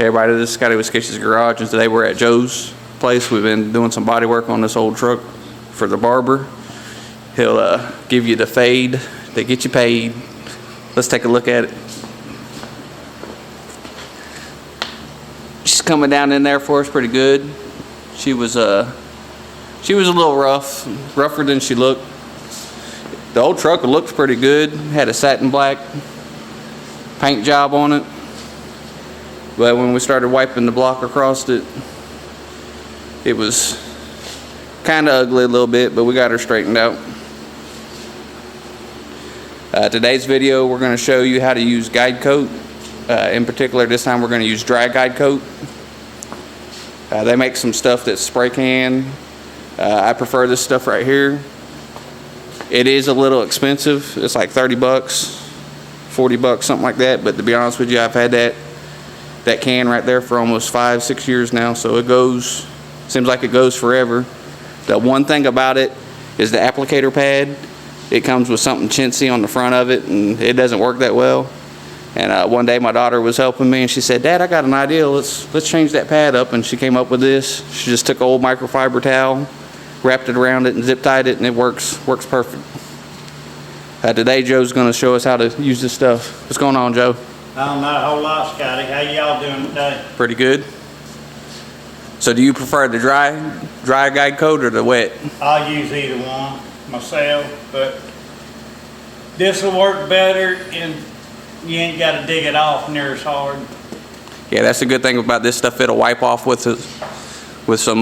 Hey everybody, this is Scotty with Sketchy's Garage, and today we're at Joe's place. We've been doing some body work on this old truck for the barber. He'll give you the fade to get you paid. Let's take a look at it. She's coming down in there for us pretty good. She was a little rougher than she looked. The old truck looked pretty good. Had a satin black paint job on it. But when we started wiping the block across it, it was kind of ugly a little bit, but we got her straightened out. Today's video, we're going to show you how to use guide coat. In particular, this time we're going to use dry guide coat. They make some stuff that's spray can. I prefer this stuff right here. It is a little expensive. It's like 30 bucks, 40 bucks, something like that. But to be honest with you, I've had that can right there for almost 5-6 years now, so it goes, seems like it goes forever. The one thing about it is the applicator pad. It comes with something chintzy on the front of it, and it doesn't work that well. And one day my daughter was helping me, and she said, "Dad, I got an idea. Let's change that pad up." And she came up with this. She just took an old microfiber towel, wrapped it around it, and zip tied it, and it works perfect. Today Joe's going to show us how to use this stuff. What's going on, Joe? Not a whole lot, Scotty. How y'all doing today? Pretty good. So do you prefer the dry guide coat or the wet? I'll use either one myself, but this will work better and you ain't got to dig it off near as hard. Yeah, that's the good thing about this stuff. It'll wipe off with some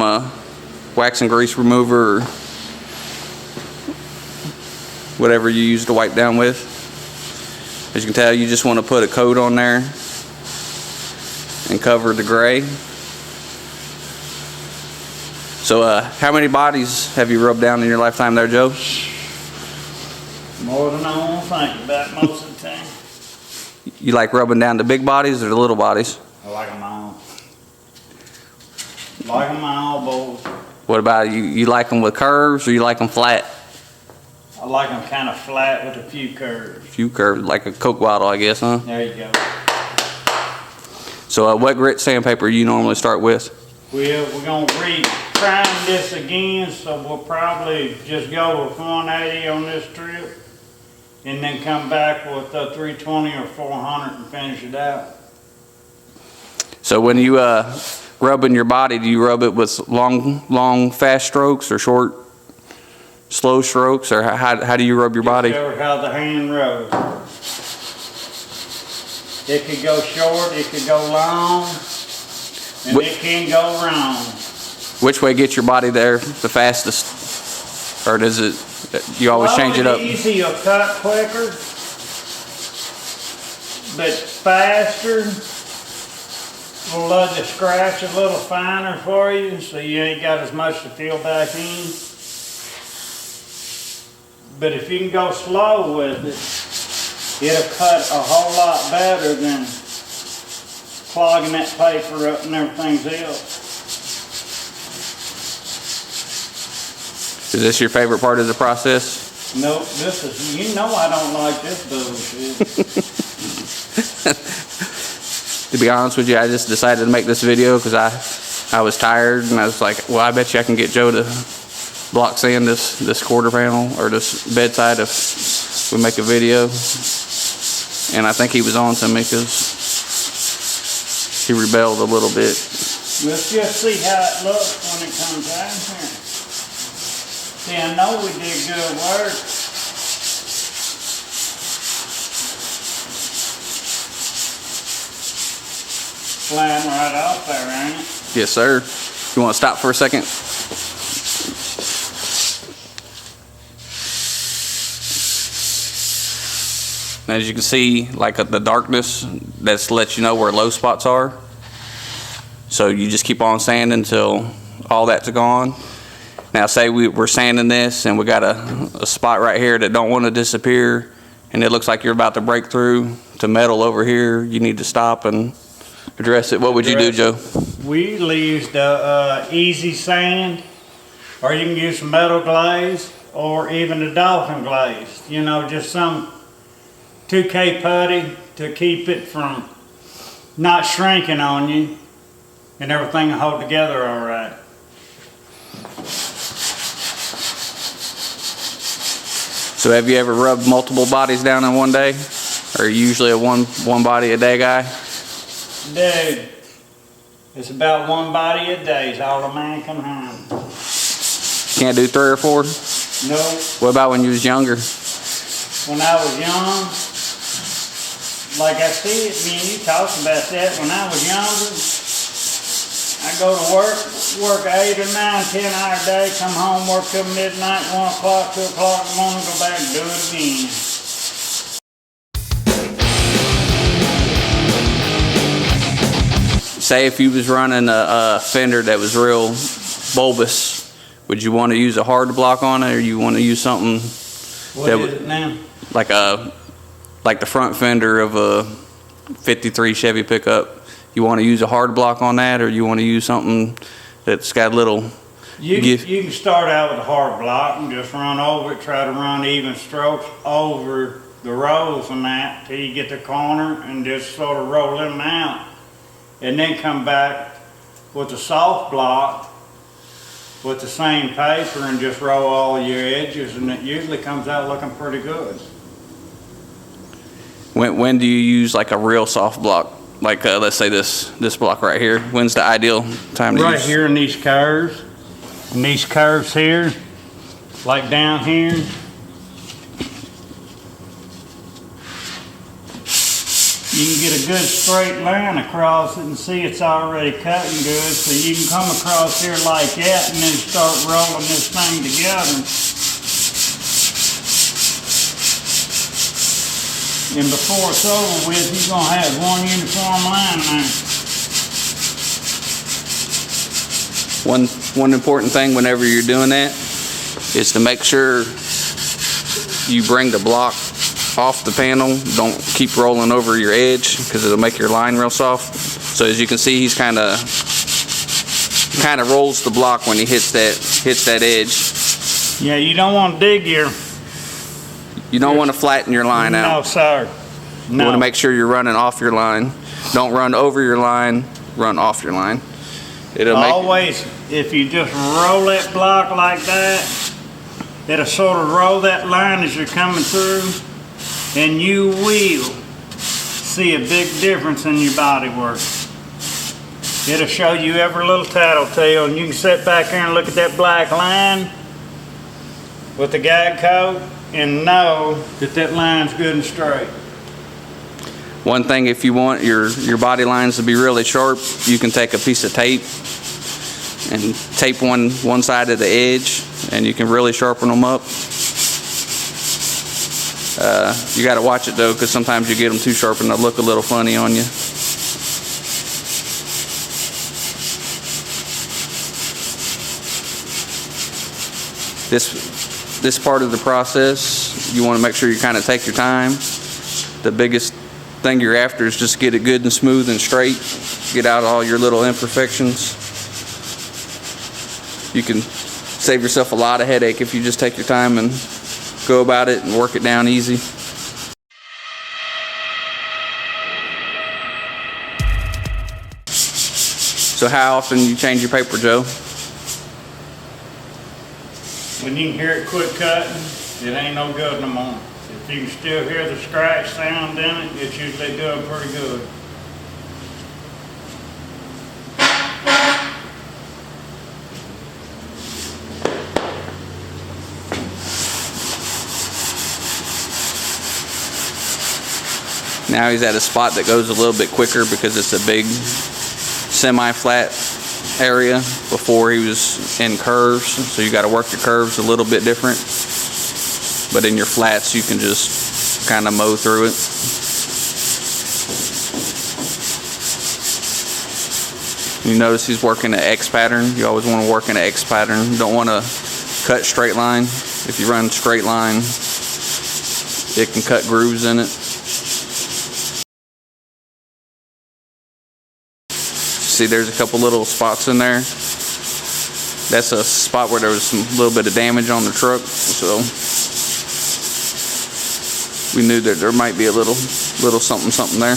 wax and grease remover or whatever you use to wipe down with. As you can tell, you just want to put a coat on there and cover the gray. So how many bodies have you rubbed down in your lifetime there, Joe? More than I want to think about most of the time. You like rubbing down the big bodies or the little bodies? I like them all. Like them all, boys. What about you? You like them with curves or you like them flat? I like them kind of flat with a few curves. Few curves, like a Coke bottle, I guess, huh? There you go. So what grit sandpaper you normally start with? We're going to re-prime this again, so we'll probably just go with 180 on this trip and then come back with a 320 or 400 and finish it out. So when you rubbing your body, do you rub it with long fast strokes or short slow strokes, or how do you rub your body? Show how the hand rubs. It could go short, it could go long, and it can go wrong. Which way gets your body there the fastest, or does it? You always change it up? Easy, you'll cut quicker, but faster. We'll let the scratch a little finer for you, so you ain't got as much to feel back in. But if you can go slow with it, it'll cut a whole lot better than clogging that paper up and everything else. Is this your favorite part of the process? Nope, this is, you know I don't like this bullshit. To be honest with you, I just decided to make this video because I was tired, and I was like, well, I bet you I can get Joe to block sand this quarter panel or this bedside if we make a video. And I think he was on to me because he rebelled a little bit. Let's just see how it looks when it comes down here. See, I know we did good work. Flying right off there, ain't it? Yes, sir. You want to stop for a second? As you can see, like the darkness, that's lets you know where low spots are. So you just keep on sanding until all that's gone. Now say we're sanding this and we got a spot right here that don't want to disappear, and it looks like you're about to break through to metal over here. You need to stop and address it. What would you do, Joe? We use the easy sand, or you can use some metal glaze, or even the dolphin glaze. You know, just some 2K putty to keep it from not shrinking on you, and everything will hold together all right. So have you ever rubbed multiple bodies down in one day? Or are you usually a one body a day guy? Dude, it's about one body a day is all a man can handle. Can't do 3 or 4? No. What about when you was younger? When I was young, like I said, me and you talked about that. When I was younger, I go to work 8 or 9, 10-hour day, come home, work till midnight, 1 o'clock, 2 o'clock in the morning, go back and do it again. Say if you was running a fender that was real bulbous, would you want to use a hard block on it, or you want to use something What is it now? like the front fender of a 53 Chevy pickup? You want to use a hard block on that, or you want to use something that's got a little... You can start out with a hard block and just run over it, try to run even strokes over the rows and that till you get the corner and just sort of roll them out. And then come back with a soft block with the same paper and just roll all your edges, and it usually comes out looking pretty good. When do you use like a real soft block? Like let's say this block right here. When's the ideal time to use? Right here in these curves. And these curves here, like down here. You can get a good straight line across it and see it's already cutting good. So you can come across here like that and then start rolling this thing together. And before it's over with, you're going to have one uniform line there. One important thing whenever you're doing that is to make sure you bring the block off the panel. Don't keep rolling over your edge because it'll make your line real soft. So as you can see, he's kind of rolls the block when he hits that edge. Yeah, you don't want to dig your... You don't want to flatten your line out. No, sir. You want No. to make sure you're running off your line. Don't run over your line, run off your line. It'll Always, if you just roll that block like that, it'll sort of roll that line as you're coming through, and you will see a big difference in your body work. It'll show you every little tattletale, and you can sit back here and look at that black line with the guide coat and know that that line's good and straight. One thing, if you want your body lines to be really sharp, you can take a piece of tape and tape one side of the edge, and you can really sharpen them up. You got to watch it though, because sometimes you get them too sharp and they'll look a little funny on you. This part of the process, you want to make sure you kind of take your time. The biggest thing you're after is just get it good and smooth and straight. Get out all your little imperfections. You can save yourself a lot of headache if you just take your time and go about it and work it down easy. So how often you change your paper, Joe? When you can hear it quit cutting, it ain't no good no more. If you can still hear the scratch sound in it, it's usually doing pretty good. Now he's at a spot that goes a little bit quicker because it's a big semi-flat area. Before he was in curves, so you got to work your curves a little bit different. But in your flats, you can just kind of mow through it. You notice he's working an X pattern. You always want to work in an X pattern. You don't want to cut straight line. If you run straight line, it can cut grooves in it. See, there's a couple little spots in there. That's a spot where there was some little bit of damage on the truck, so we knew that there might be a little something there.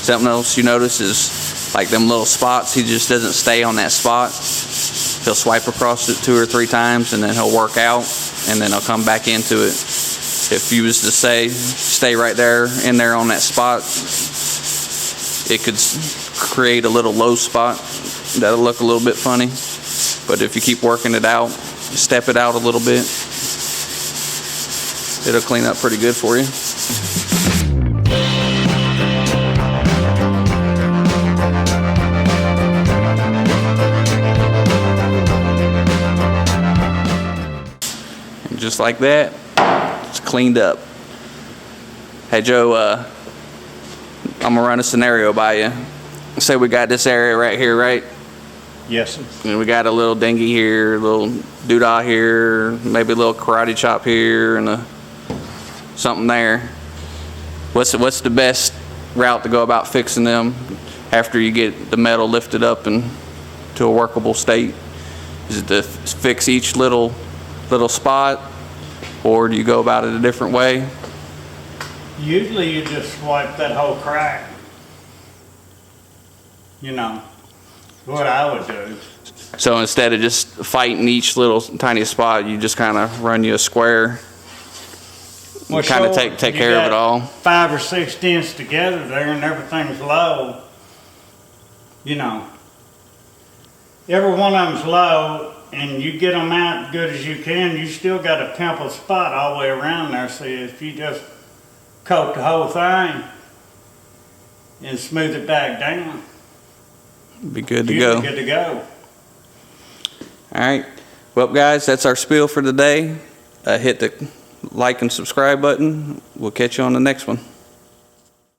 Something else you notice is like them little spots, he just doesn't stay on that spot. He'll swipe across it 2 or 3 times and then he'll work out and then he'll come back into it. If you was to say, stay right there, in there on that spot, it could create a little low spot that'll look a little bit funny. But if you keep working it out, step it out a little bit, it'll clean up pretty good for you. And just like that, it's cleaned up. Hey Joe, I'm gonna run a scenario by you. Say we got this area right here, right? Yes, sir. And we got a little dinghy here, a little doodah here, maybe a little karate chop here, and something there. What's the best route to go about fixing them after you get the metal lifted up and to a workable state? Is it to fix each little spot, or do you go about it a different way? Usually you just swipe that whole crack. You know, what I would do. So instead of just fighting each little tiny spot, you just kind of run you a square, Well, kind of sure, take you care of it got all. 5 or 6 dents together there and everything's low. You know, every one of them's low and you get them out as good as you can, you still got a pimple spot all the way around there. So if you just coat the whole thing and smooth it back down, Be good to you're go. good to go. All right. Well, guys, that's our spiel for today. Hit the like and subscribe button. We'll catch you on the next one.